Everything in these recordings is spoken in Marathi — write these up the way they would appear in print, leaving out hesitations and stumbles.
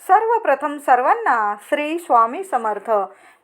सर्वप्रथम सर्वांना श्री स्वामी समर्थ.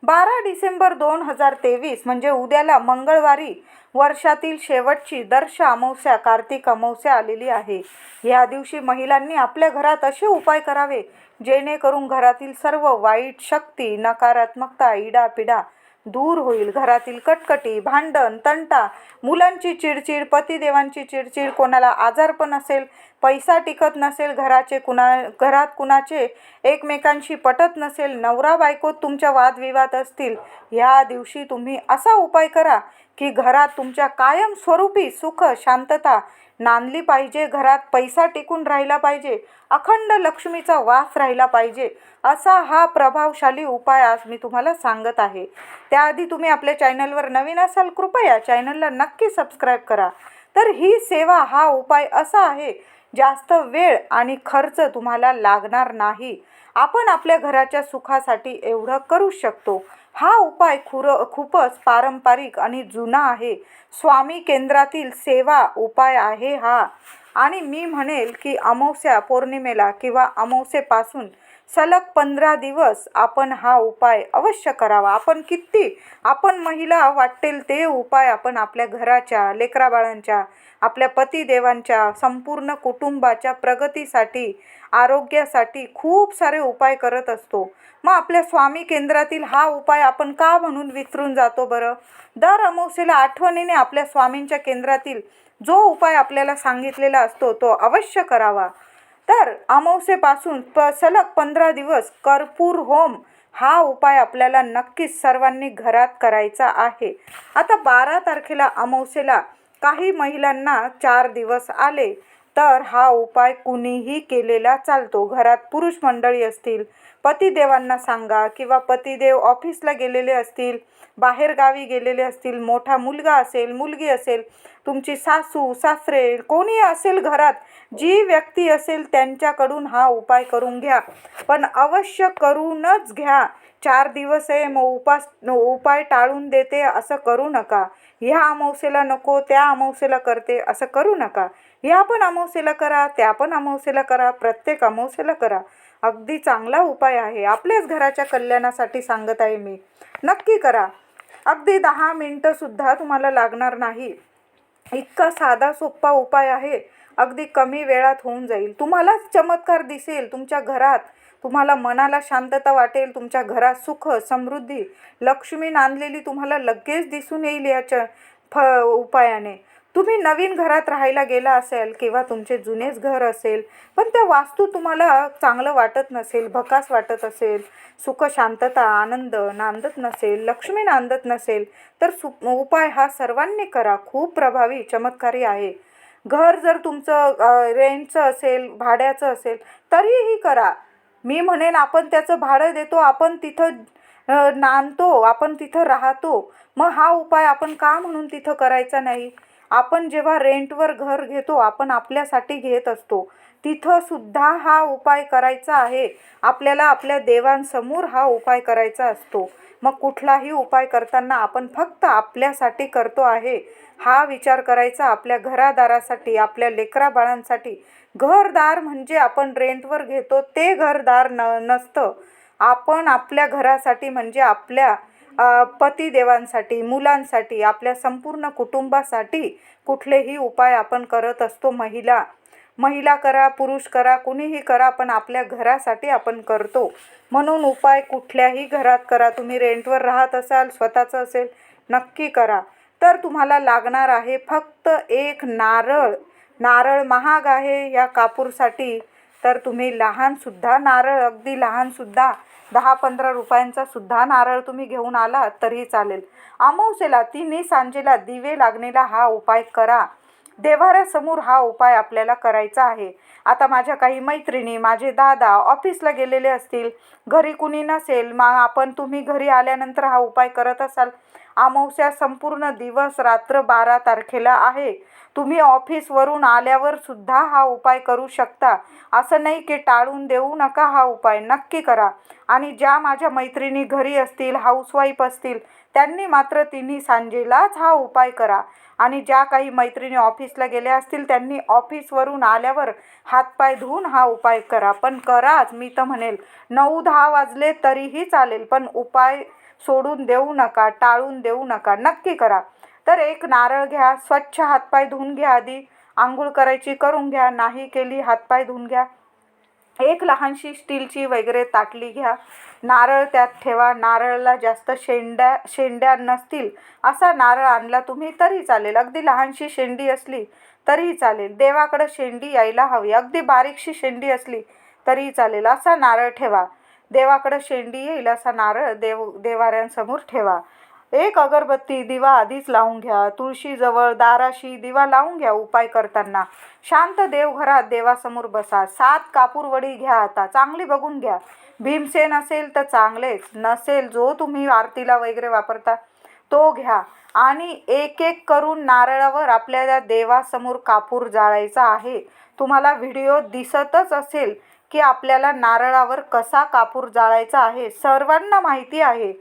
12 डिसेंबर 2023 म्हणजे उद्याला मंगळवारी वर्षातील शेवटची दर्श अमावस्या कार्तिक अमावस्या आलेली आहे. या दिवशी महिलांनी आपल्या घरात असे उपाय करावे जेणेकरून घरातील सर्व वाईट शक्ती, नकारात्मकता, इडापिडा दूर होईल. घरातील कटकटी, भांडण, तंटा, मुलांची चिडचिड, पतिदेवांची चिडचिड, कोणाला आजारपण असेल, पैसा टिकत नसेल, घरात कुणाचे एकमेकांशी पटत नसेल, नवरा बायकोत तुमच्या वादविवाद असतील, या दिवशी तुम्ही असा उपाय करा की घरात तुमच्या कायमस्वरूपी सुख शांतता नांदली पाहिजे. घरात पैसा टिकून राहिला पाहिजे, अखंड लक्ष्मीचा वास राहिला पाहिजे. असा हा प्रभावशाली उपाय आज मी तुम्हाला सांगत आहे. त्याआधी तुम्ही आपल्या चॅनलवर नवीन असाल कृपया चॅनलला नक्की सबस्क्राईब करा. तर ही सेवा, हा उपाय असा आहे, जास्त वेळ आणि खर्च तुम्हाला लागणार नाही. आपण आपल्या घराच्या सुखासाठी एवढं करू शकतो. हा उपाय खूपच पारंपरिक आणि जुना आहे. स्वामी केंद्रातील सेवा उपाय आहे हा. आणि मी म्हणेल की अमावस्या पौर्णिमेला किंवा अमावस्येपासून सलग 15 दिवस आपण हा उपाय अवश्य करावा. आपण महिला वाटेल ते उपाय आपण आपल्या घराच्या, लेकराबाळांच्या, आपल्या पतिदेवांच्या, संपूर्ण कुटुंबाच्या प्रगतीसाठी, आरोग्यासाठी खूप सारे उपाय करत असतो. मग आपल्या स्वामी केंद्रातील हा उपाय आपण का म्हणून विसरून जातो बरं? दर अमावस्येला आठवणीने आपल्या स्वामींच्या केंद्रातील जो उपाय आपल्याला सांगितलेला असतो तो अवश्य करावा. तर अमावस्येपासून सलग 15 दिवस कर्पूर होम हा उपाय आपल्याला नक्कीच सर्वांनी घरात करायचा आहे. आता 12 तारखेला अमावस्येला काही महिलांना 4 दिवस आले तर हा उपाय कुणीही केलेला चालतो. घरात पुरुष मंडळी असतील, पतिदेवांना सांगा, किंवा पतिदेव ऑफिसला गेलेले असतील, बाहेरगावी गेलेले असतील, मोठा मुलगा असेल, मुलगी असेल, तुमची सासू सासरे कोणी असेल घरात, जी व्यक्ती असेल त्यांच्याकडून हा उपाय करून घ्या. पण अवश्य करूनच घ्या. 4 दिवस आहे मग उपाय टाळून देते असं करू नका. ह्या अमावस्येला नको, त्या अमावस्येला करते असं करू नका. ह्या पण अमावस्येला करा, त्या पण अमावस्येला करा, प्रत्येक अमावस्येला करा. अगदी चांगला उपाय आहे. आपल्याच घराच्या कल्याणासाठी सांगत आहे मी. नक्की करा. अगदी 10 मिनिटंसुद्धा तुम्हाला लागणार नाही. इतका साधा सोपा उपाय आहे. अगदी कमी वेळात होऊन जाईल. तुम्हालाच चमत्कार दिसेल तुमच्या घरात. तुम्हाला मनाला शांतता वाटेल. तुमच्या घरात सुख, समृद्धी, लक्ष्मी नांदलेली तुम्हाला लगेच दिसून येईल याच्या उपायाने. तुम्ही नवीन घरात राहायला गेला असेल किंवा तुमचे जुनेच घर असेल, पण त्या वास्तू तुम्हाला चांगलं वाटत नसेल, भकास वाटत असेल, सुख शांतता आनंद नांदत नसेल, लक्ष्मी नांदत नसेल, तर उपाय हा सर्वांनी करा. खूप प्रभावी, चमत्कारी आहे. घर जर तुमचं रेंटचं असेल, भाड्याचं असेल, तरीही करा. मी म्हणेन आपण त्याचं भाडं देतो, आपण तिथं नांदतो, आपण तिथं राहतो, मग हा उपाय आपण का म्हणून तिथं करायचा नाही? आपण जेव्हा रेंटवर घर घेतो, आपण आपल्यासाठी घेत असतो, तिथं सुद्धा हा उपाय करायचा आहे. आपल्याला आपल्या देवांसमोर हा उपाय करायचा असतो. मग कुठलाही उपाय करताना आपण फक्त आपल्यासाठी करतो आहे हा विचार करायचा. आपल्या घरादारासाठी, आपल्या लेकराबाळांसाठी. घरदार म्हणजे आपण रेंटवर घेतो ते घरदार नसतं. आपण आपल्या घरासाठी म्हणजे आपल्या पतिदेवांसाठी, मुलांसाठी, आपल्या संपूर्ण कुटुंबासाठी कुठलेही उपाय आपण करत असतो. महिला करा, पुरुष करा, कुणीही करा, पण आपल्या घरासाठी आपण करतो. म्हणून उपाय कुठल्याही घरात करा. तुम्ही रेंटवर राहत असाल, स्वतःचं असेल, नक्की करा. तर तुम्हाला लागणार आहे फक्त एक नारळ. नारळ महाग आहे या कापूरसाठी, तर तुम्ही लहानसुद्धा नारळ, अगदी लहानसुद्धा 10-15 रुपयांचा सुद्धा नारळ तुम्ही घेऊन आला तरी चालेल. अमावस्येला तिन्ही सांजेला दिवे लागणेला हा उपाय करा. देव्हाऱ्यासमोर हा उपाय आपल्याला करायचा आहे. आता माझ्या काही मैत्रिणी, माझे दादा ऑफिसला गेलेले असतील, घरी कुणी नसेल, मग तुम्ही घरी आल्यानंतर हा उपाय करत असाल. अमावस्या संपूर्ण दिवस रात्र 12 तारखेला आहे. तुम्ही ऑफिसवरून आल्यावर सुद्धा हा उपाय करू शकता. असं नाही की टाळून देऊ नका, हा उपाय नक्की करा. आणि ज्या माझ्या मैत्रिणी घरी असतील, हाऊसवाईफ असतील, त्यांनी मात्र तिन्ही सांजेलाच हा उपाय करा. आणि ज्या काही मैत्रिणी ऑफिसला गेल्या असतील त्यांनी ऑफिसवरून आल्यावर हातपाय धुवून हा उपाय करा. पण कराच, मी तर म्हणेल 9-10 वाजले तरीही चालेल, पण उपाय सोडून देऊ नका, टाळून देऊ नका, नक्की करा. तर एक नारळ घ्या, स्वच्छ हातपाय धुवून घ्या. आधी आंघोळ करायची करून घ्या, नाही केली हातपाय धुवून घ्या. एक लहानशी स्टीलची वगैरे ताटली घ्या, नारळ त्यात ठेवा. नारळाला जास्त शेंड्या नसतील असा नारळ आणला तुम्ही तरी चालेल, अगदी लहानशी शेंडी असली तरी चालेल. देवाकडे शेंडी यायला हवी, अगदी बारीकशी शेंडी असली तरी चालेल, असा नारळ ठेवा. देवाकडे शेंडी येईल असा नारळ देवाऱ्यांसमोर ठेवा. एक अगरबत्ती दिवा आधीच लावून घ्या. तुळशीजवळ दाराशी दिवा लावून घ्या. उपाय करताना शांत देवघरात देवासमोर बसा. 7 कापूरवडी घ्या. आता चांगली बघून घ्या. भीमसेन असेल तर चांगलेच, नसेल जो तुम्ही आरतीला वगैरे वापरता तो घ्या. आणि एक एक करून नारळावर आपल्याला देवासमोर कापूर जाळायचा आहे. तुम्हाला व्हिडिओ दिसतच असेल की आपल्याला नारळावर कसा कापूर जाळायचा आहे. सर्वांना माहिती आहे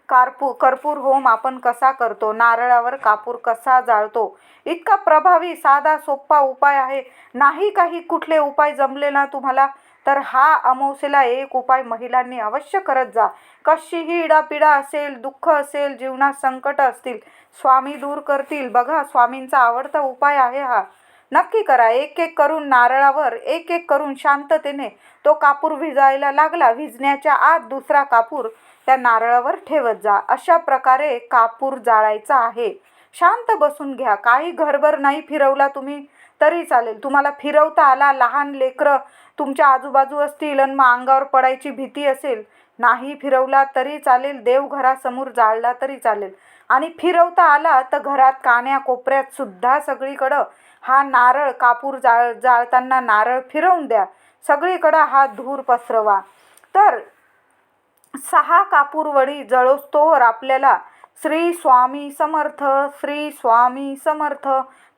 कर्पूर होम आपण कसा करतो, नारळावर कापूर कसा जाळतो. इतका प्रभावी साधा सोपा उपाय आहे. नाही काही कुठले उपाय जमले ना तुम्हाला, तर हा अमावस्येला एक उपाय महिलांनी अवश्य करत जा. कशीही इडापिडा असेल, दुःख असेल, जीवनात संकट असतील, स्वामी दूर करतील. बघा, स्वामींचा आवडता उपाय आहे हा. नक्की करा. एक एक करून नारळावर एक एक करून शांततेने तो कापूर विजायला लागला. विजण्याच्या आत दुसरा कापूर त्या नारळावर ठेवत जा. अशा प्रकारे कापूर जाळायचा आहे. शांत बसून घ्या. काही घरभर नाही फिरवला तुम्ही तरी चालेल. तुम्हाला फिरवता आला, लहान लेकरं तुमच्या आजूबाजू असतील आणि मग अंगावर पडायची भीती असेल, नाही फिरवला तरी चालेल. देवघरासमोर जाळला तरी चालेल. आणि फिरवता आला तर घरात कान्या कोपऱ्यात सुद्धा सगळीकडं हा नारळ कापूर जाळताना नारळ फिरवून द्या. सगळीकडं हा धूर पसरवा. तर 6 कापूरवडी जळोस्तोवर आपल्याला श्री स्वामी समर्थ, श्री स्वामी समर्थ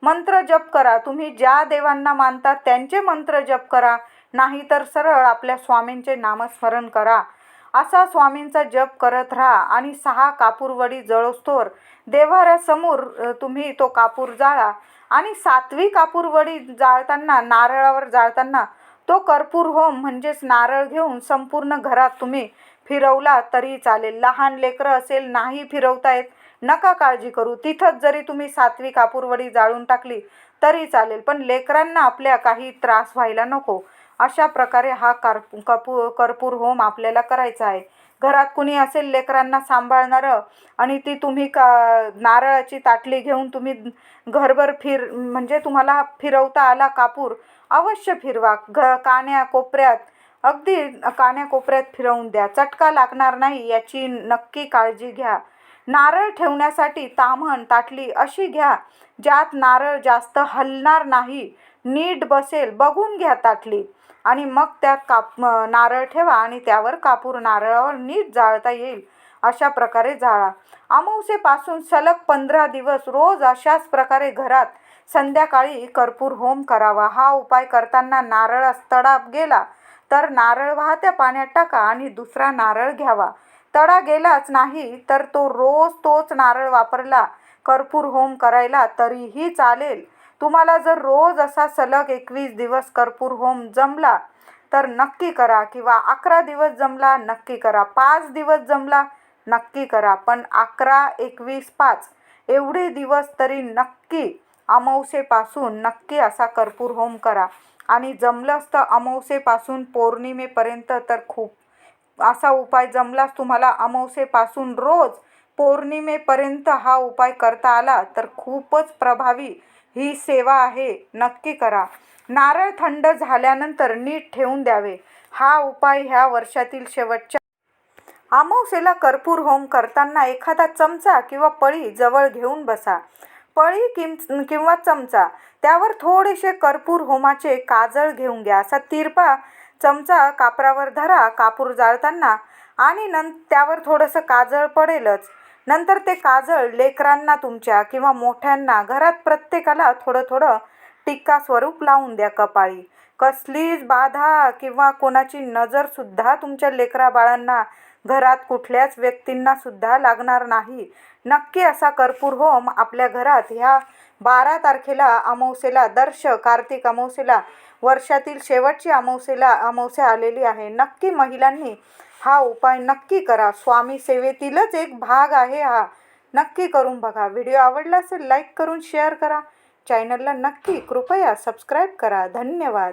मंत्र जप करा. तुम्ही ज्या देवांना मानतात त्यांचे मंत्र जप करा, नाहीतर सरळ आपल्या स्वामींचे नामस्मरण करा. असा स्वामींचा जप करत राहा आणि 6 कापूरवडी जळोस्तोवर देवाऱ्यासमोर तुम्ही तो कापूर जाळा. आणि 7वी कापूरवडी जाळताना, नारळावर जाळताना तो कर्पूर होम म्हणजेच नारळ घेऊन संपूर्ण घरात तुम्ही फिरवला तरी चालेल. लहान लेकरं असेल, नाही फिरवता येत, नका काळजी करू. तिथंच जरी तुम्ही 7वी कापूरवडी जाळून टाकली तरी चालेल, पण लेकरांना आपल्या काही त्रास व्हायला नको. अशा प्रकारे हा कर्पूर होम आपल्याला करायचा आहे. घरात कुणी असेल लेकरांना सांभाळणारं आणि ती तुम्ही नारळाची ताटली घेऊन तुम्ही घरभर म्हणजे तुम्हाला फिरवता आला कापूर, अवश्य फिरवा. कान्या कोपऱ्यात, अगदी कान्या कोपऱ्यात फिरवून द्या. चटका लागणार नाही याची नक्की काळजी घ्या. नारळ ठेवण्यासाठी ताम्हण, ताटली अशी घ्या ज्यात नारळ जास्त हलणार नाही, नीट बसेल बघून घ्या ताटली. आणि मग त्यात नारळ ठेवा आणि त्यावर कापूर नारळावर नीट जाळता येईल अशा प्रकारे जाळा. अमावस्येपासून सलग 15 दिवस रोज अशाच प्रकारे घरात संध्याकाळी कर्पूर होम करावा. हा उपाय करताना नारळास तडा गेला तर नारळ वाहत्या पाण्यात टाका आणि दुसरा नारळ घ्यावा. तडा गेलाच नाही तर तो रोज तोच नारळ वापरला कर्पूर होम करायला तरीही चालेल. तुम्हाला जर रोज असा सलग 21 दिवस कर्पूर होम जमला तर नक्की करा, किंवा 11 दिवस जमला नक्की करा, 5 दिवस जमला नक्की करा. पण 11, 21, 5 एवढे दिवस तरी नक्की अमावस्येपासून नक्की असा कर्पूर होम करा. आणि जमलंच तर अमावस्येपासून पौर्णिमेपर्यंत तर खूप असा उपाय जमलाच तुम्हाला अमावस्येपासून रोज पौर्णिमेपर्यंत हा उपाय करता आला तर खूपच प्रभावी ही सेवा आहे. नक्की करा. नारळ थंड झाल्यानंतर नीट ठेवून द्यावे. हा उपाय ह्या वर्षातील शेवटच्या अमावस्येला कर्पूर होम करताना एखादा चमचा किंवा पळी जवळ घेऊन बसा. पळी किंवा चमचा, त्यावर थोडेसे कर्पूर होमाचे काजळ घेऊन घ्या. असा तिरपा चमचा कापरावर धरा कापूर जाळताना आणि त्यावर थोडंसं काजळ पडेलच. नंतर ते काजळ लेकरांना तुमच्या किंवा मोठ्यांना घरात प्रत्येकाला थोडं थोडं टिक्का स्वरूप लावून द्या कपाळी. कसलीच बाधा किंवा कोणाची नजरसुद्धा तुमच्या लेकराबाळांना, घरात कुठल्याच व्यक्तींना सुद्धा लागणार नाही. नक्की असा कर्पूर होम आपल्या घरात ह्या 12 तारखेला अमावस्येला, दर्श कार्तिक अमावस्येला, वर्षातील शेवटची अमावस्या आलेली आहे. नक्की महिलांनी हा उपाय नक्की करा. स्वामी सेवेतीलच एक भाग आहे हा. नक्की करून बघा. व्हिडिओ आवडला असेल लाईक करून शेअर करा. चॅनलला नक्की कृपया सबस्क्राईब करा. धन्यवाद.